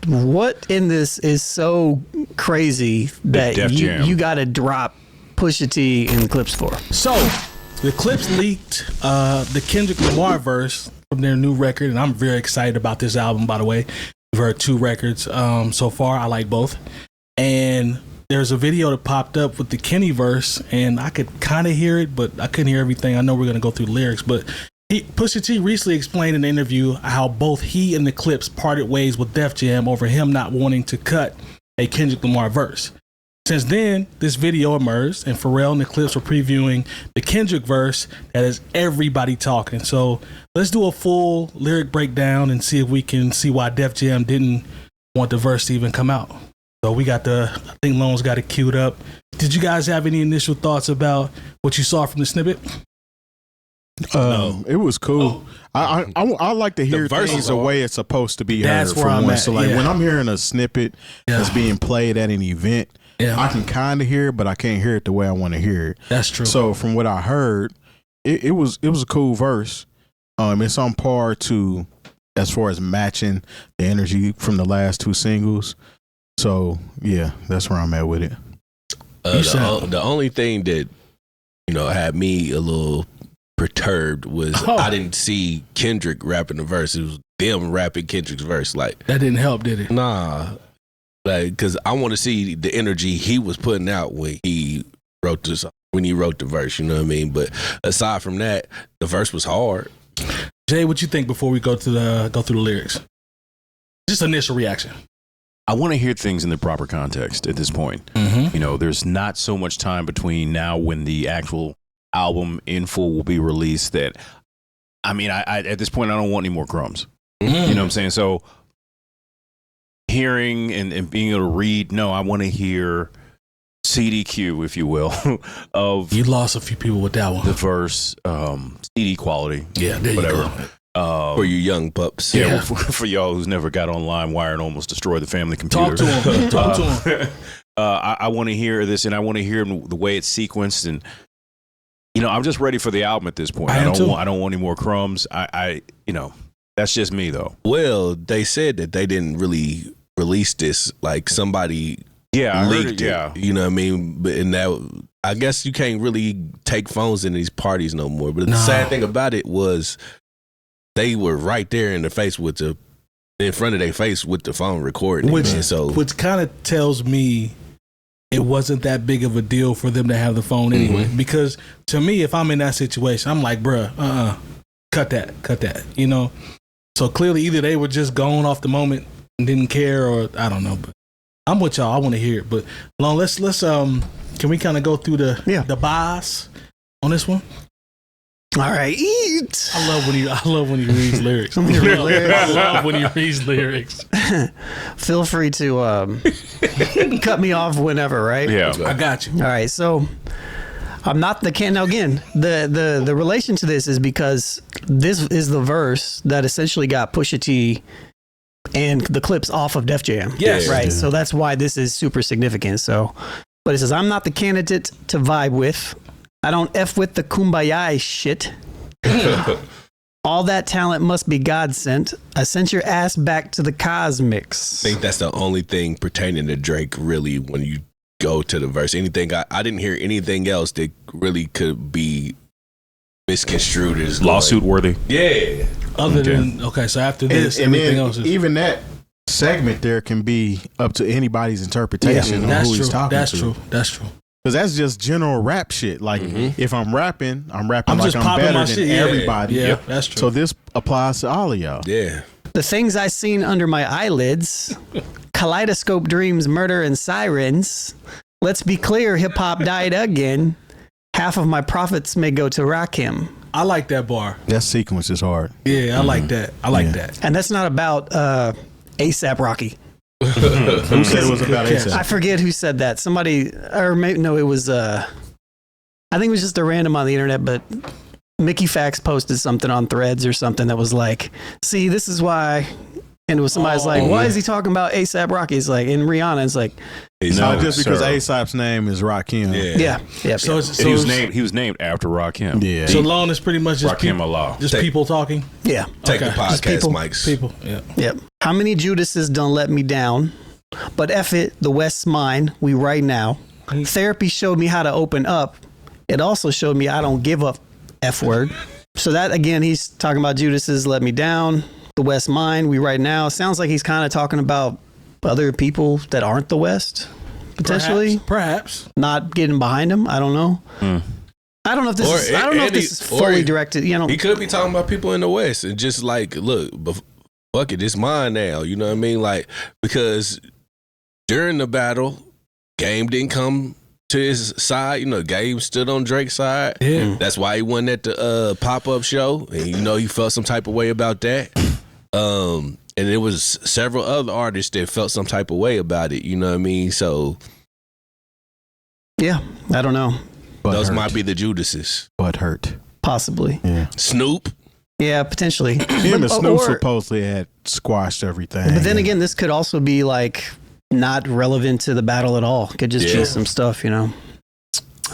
what in this is so crazy that you got to drop Pusha T in Clipse for? So, the Clipse leaked the Kendrick Lamar verse from their new record, and I'm very excited about this album, by the way. We've heard 2 records so far. I like both. And there's a video that popped up with the Kenny verse, and I could kind of hear it, but I couldn't hear everything. I know we're going to go through the lyrics, but Pusha T recently explained in an interview how both he and the Clipse parted ways with Def Jam over him not wanting to cut a Kendrick Lamar verse. Since then, this video emerged, and Pharrell and the Clipse were previewing the Kendrick verse that has everybody talking. So let's do a full lyric breakdown and see if we can see why Def Jam didn't want the verse to even come out. So we got I think Lone's got it queued up. Did you guys have any initial thoughts about what you saw from the snippet? No. It was cool. I like to hear things the way it's supposed to be heard. That's where I'm at. So like when I'm hearing a snippet that's being played at an event, I can kind of hear it, but I can't hear it the way I want to hear it. That's true. So from what I heard, it was a cool verse. It's on par to as far as matching the energy from the last 2 singles. So yeah, that's where I'm at with it. The only thing that had me a little perturbed was I didn't see Kendrick rapping the verse. It was them rapping Kendrick's verse. Like that didn't help, did it? Nah, like because I want to see the energy he was putting out when he wrote this. When he wrote the verse, you know what I mean. But aside from that, the verse was hard. Jay, what you think before we go through the lyrics? Just initial reaction. I want to hear things in the proper context at this point. There's not so much time between now when the actual album in full will be released that, I at this point, I don't want any more crumbs. You know what I'm saying? So hearing and being able to read, I want to hear CDQ, if you will, of... You lost a few people with that one. The verse, CD quality. Yeah, there whatever. You go. For you young pups. Yeah, for y'all who's never got online wire and almost destroyed the family computer. Talk to him. I want to hear this, and I want to hear the way it's sequenced, and I'm just ready for the album at this point. I don't want any more crumbs. That's just me though. Well, they said that they didn't really release this. Like somebody leaked it. You know what I mean? But in that, I guess you can't really take phones in these parties no more. But the sad thing about it was, they were right there in front of their face with the phone recording. Which kind of tells me it wasn't that big of a deal for them to have the phone anyway. Because to me, if I'm in that situation, I'm like, bruh, cut that. So clearly either they were just going off the moment and didn't care, or I don't know. But I'm with y'all. I want to hear it. But Lon, let's can we kind of go through the bias on this one? All right. I love when he reads lyrics. I love when he reads lyrics. Feel free to cut me off whenever, right? Yeah, I got you. All right. So I'm not the can. Now again, the relation to this is because this is the verse that essentially got Pusha T and the Clipse off of Def Jam. Yes. Right. Yeah. So that's why this is super significant. So, but it says, I'm not the candidate to vibe with. I don't F with the kumbaya shit. All that talent must be God sent. I sent your ass back to the cosmics. I think that's the only thing pertaining to Drake, really, when you go to the verse. Anything, I didn't hear anything else that really could be misconstrued as lawsuit worthy. Yeah. So after this, everything else is... Even that segment there can be up to anybody's interpretation on who he's talking to. That's true. Because that's just general rap shit. Like, if I'm rapping I'm like just I'm better than everybody. Yeah, that's true. So this applies to all of y'all. Yeah. The things I seen under my eyelids, kaleidoscope dreams, murder, and sirens. Let's be clear, hip-hop died again. Half of my profits may go to Rakim. I like that bar. That sequence is hard. Yeah, I like that. I like that. And that's not about ASAP Rocky. Who said it was about ASAP? I forget who said that. Somebody, or maybe, no, it was, I think it was just a random on the internet, but Mickey Fax posted something on Threads or something that was like, see, this is why And it was somebody's like, why is he talking about ASAP Rocky? It's like, and Rihanna, it's like, no, just because ASAP's name is Rakim. Yeah. So he was named after Rakim. Yeah. So Lone is pretty much just Rakim Allah. Just people talking. Yeah. Take the podcast mics. People. Yeah. Yep. How many Judases done let me down? But F it, the West's mine. We right now. Therapy showed me how to open up. It also showed me I don't give up F word. So that again, he's talking about Judases let me down. The West mine. We right now. Sounds like he's kind of talking about other people that aren't the West. Potentially. Perhaps. Not getting behind him. I don't know. I don't know if this is. I don't know if this is fully directed. You know, he could be talking about people in the West and just like, look, fuck it, it's mine now. You know what I mean? Like, because during the battle, Game didn't come to his side. You know, Game stood on Drake's side. Yeah. That's why he won at the pop-up show, and you know he felt some type of way about that. And there was several other artists that felt some type of way about it. You know what I mean? So yeah, I don't know. Those might be the Judases. But hurt. Possibly. Yeah. Snoop. Yeah, potentially. Him and Snoop supposedly had squashed everything. But then again, this could also be like not relevant to the battle at all. Could just be some stuff, you know.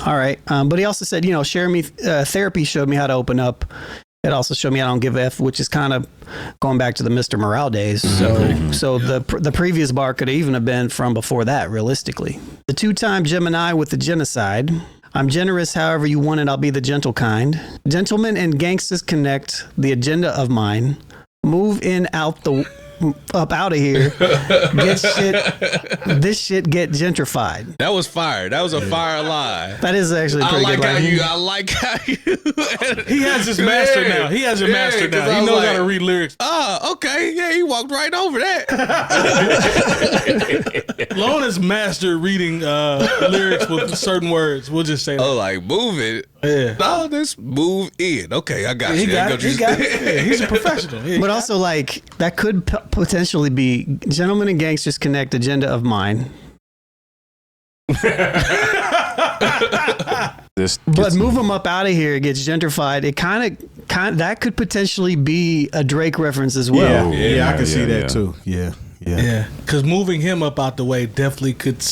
All right. But he also said, you know, therapy showed me how to open up. It also showed me I don't give a F, which is kind of going back to the Mr. Morale days. So the previous bar could even have been from before that, realistically. The 2-time Gemini with the genocide. I'm generous however you want it, I'll be the gentle kind. Gentlemen and gangsters connect, the agenda of mine. Move in up out of here. Get shit. This shit get gentrified. That was fire. That was a fire line. That is actually pretty good. I like how you. He has his master now. He has a master now. He knows how to read lyrics. Oh, okay. Yeah, he walked right over that. Lone is master reading lyrics with certain words. We'll just say that. Oh, like move it. Yeah. No, just move in. Okay, I got you. He got it. Yeah, he's a professional. Yeah, but also, like, that could potentially be Gentlemen and Gangsters Connect, agenda of mine. But move them up out of here. It gets gentrified. It kind of that could potentially be a Drake reference as well. Yeah, I can see that too. Yeah. Because moving him up out the way definitely could.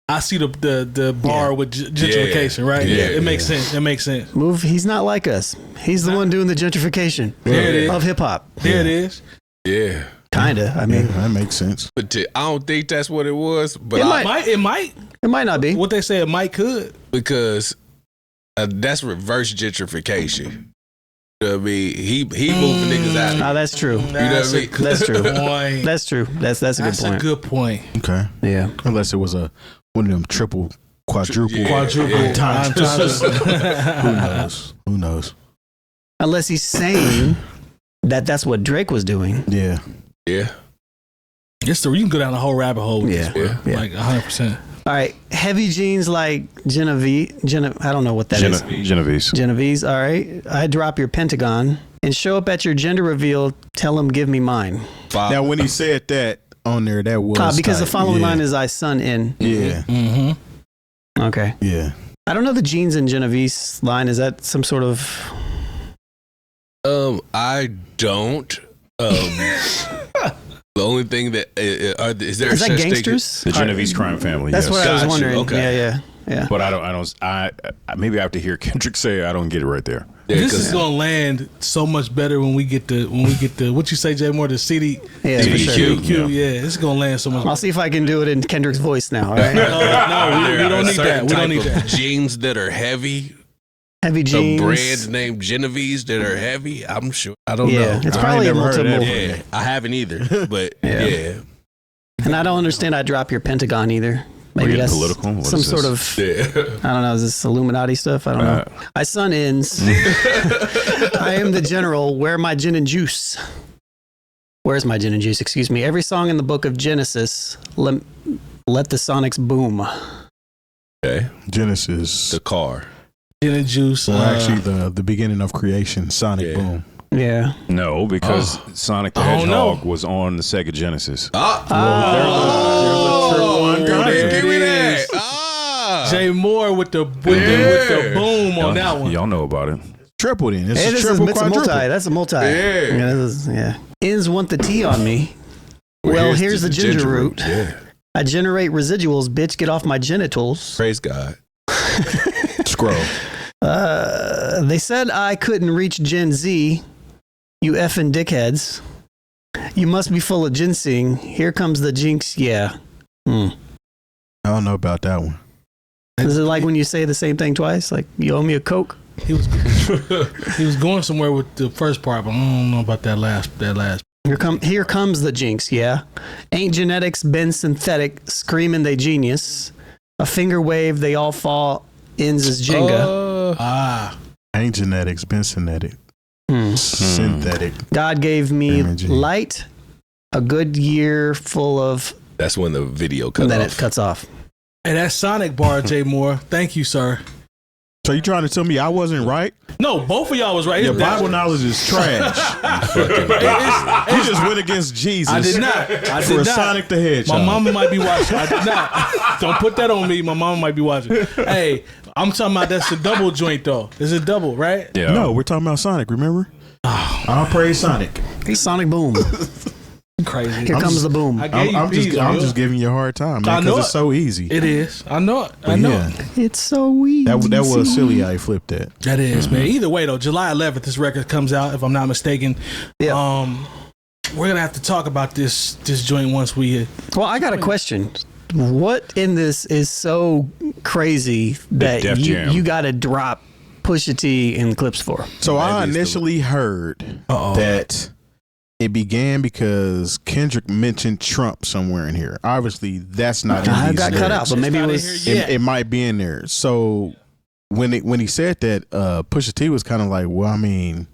I see the bar with gentrification, right? Yeah, it makes sense. It makes sense. He's not like us. He's the one doing the gentrification of hip hop. There it is. Yeah. Kinda. I mean, that makes sense. But I don't think that's what it was. But it might. It might not be. What they say, it might could. Because that's reverse gentrification. You know what I mean? He moving niggas out. Oh, that's true. You know what I mean? That's true. That's true. That's a good point. That's a good point. Okay. Yeah. Unless it was one of them triple, quadruple time. Who knows? Unless he's saying that's what Drake was doing. Yeah. Yeah. You can go down the whole rabbit hole with this, bro. Like 100%. All right. Heavy jeans like Genevieve. I don't know what that is. Genevieve. All right. I drop your Pentagon and show up at your gender reveal. Tell him, give me mine. Now, when he said that on there, that was because the following line is I son in. Yeah. Mm-hmm. Okay. Yeah. I don't know the jeans in Genevieve's line. Is that some sort of... I don't. The only thing that is that gangsters? The Genovese crime family. That's what I was wondering. Okay. Yeah. But I maybe I have to hear Kendrick say I don't get it right there. Yeah, this is gonna land so much better when we get the what you say, Jay Moore, the CD. Yeah, CDQ. Yeah, it's gonna land so much. I'll see if I can do it in Kendrick's voice now. All right? No, we don't need that. We don't need that. Jeans that are heavy. Heavy jeans. A brand named Genevieve's that are heavy. I'm sure. I don't know. It's probably multiple. Yeah, I haven't either. But yeah. And I don't understand. I drop your Pentagon either. Maybe that's political. What some sort of. I don't know. Is this Illuminati stuff? I don't know. My son ends. I am the general. Where my gin and juice? Where's my gin and juice? Excuse me. Every song in the book of Genesis. Let the sonics boom. Okay. Genesis. The car. Gin and juice. Actually, the beginning of creation. Sonic boom. Yeah. No, because Sonic the Hedgehog was on the Sega Genesis. Give me that. Jay Moore with the boom on that one. Y'all know about it. Triple then. It's a multi. That's a multi. Yeah. Ends want the tea on me. Well, here's the ginger root. Yeah. I generate residuals, bitch. Get off my genitals. Praise God. Scroll. They said I couldn't reach Gen Z. You effing dickheads. You must be full of ginseng. Here comes the jinx. Yeah. I don't know about that one. Is it like when you say the same thing twice? Like, you owe me a Coke? He was going somewhere with the first part, but I don't know about that last. Here comes the jinx, yeah. Ain't genetics been synthetic, screaming they genius. A finger wave, they all fall, ends as Jenga. Ain't genetics been synthetic. Synthetic. God gave me Imaging. light, a good year full of... That's when the video cut and then off. it cuts off. And that Sonic bar, Jay Moore. Thank you, sir. So you trying to tell me I wasn't right? No, both of y'all was right. Your Bible knowledge is trash. You just went against Jesus. I did not. I For did not. Sonic the Hedgehog. My mama might be watching. I did not. Don't put that on me. My mama might be watching. Hey, I'm talking about that's a double joint though. It's a double, right? Yeah. No, we're talking about Sonic, remember? I'll praise Sonic. Sonic boom. Crazy. Here comes the boom. I gave you I'm peas, just yo. giving you a hard time, man, I know because it's it. so easy. It is. I know it. I know Yeah. it. It's so easy. That was silly how he flipped that. That is, man. Either way, though, July 11th, this record comes out, if I'm not mistaken. Yeah. We're going to have to talk about this joint once we... Well, I got a question. What in this is so crazy that Def Jam. you got to drop Pusha T and Clipse for? So I initially heard that it began because Kendrick mentioned Trump somewhere in here. Obviously, that's not in I these got cut out, lyrics. but maybe it It's not was... in here It might be in there. So when he said that, Pusha T was kind of like, well, I mean,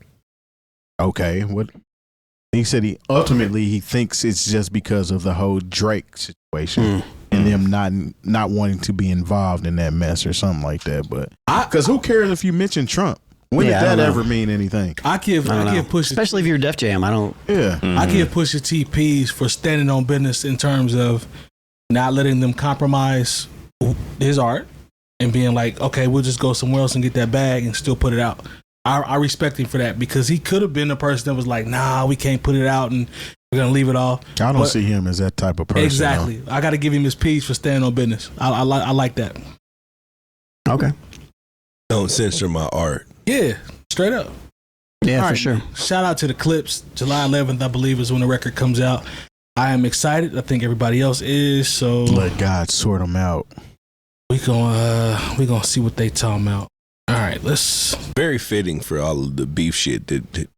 okay, what? He said he thinks it's just because of the whole Drake situation and them not wanting to be involved in that mess or something like that. But because who cares if you mention Trump? When Yeah, I did don't that know. ever mean anything? I give Pusha... Especially if you're Def Jam. I don't... Yeah. I give Pusha T P's for standing on business in terms of not letting them compromise his art and being like, okay, we'll just go somewhere else and get that bag and still put it out. I respect him for that because he could have been the person that was like, nah, we can't put it out and we're going to leave it off. I don't see him as that type of person. Exactly. I got to give him his P's for standing on business. I like that. Okay. Don't censor my art. Yeah, straight up. Yeah, All for right, sure. man. Shout out to the Clipse. July 11th, I believe, is when the record comes out. I am excited. I think everybody else is. So Let God sort them out. we gonna see what they talking about. All right, let's. Very fitting for all of the beef shit that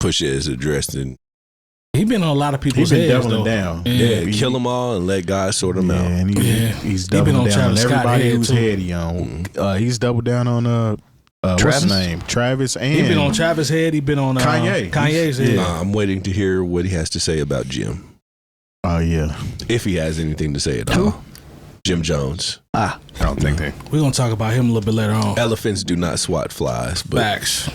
Pusha is addressed in. He been on a lot of He's people's been heads doubling though. down. Yeah, He- kill them all and let God sort them out. And he's He been doubling on down on Travis Scott everybody head, whose too. head he on. He's doubled down on what's Travis? his name? Travis and He been on Travis' head. He been on Kanye. Kanye's head. Yeah. I'm waiting to hear what he has to say about Jim, Oh yeah. if he has anything to say at Who? all. Jim Jones. I don't think they. We're gonna talk about him a little bit later on. Elephants do not swat flies, but Facts.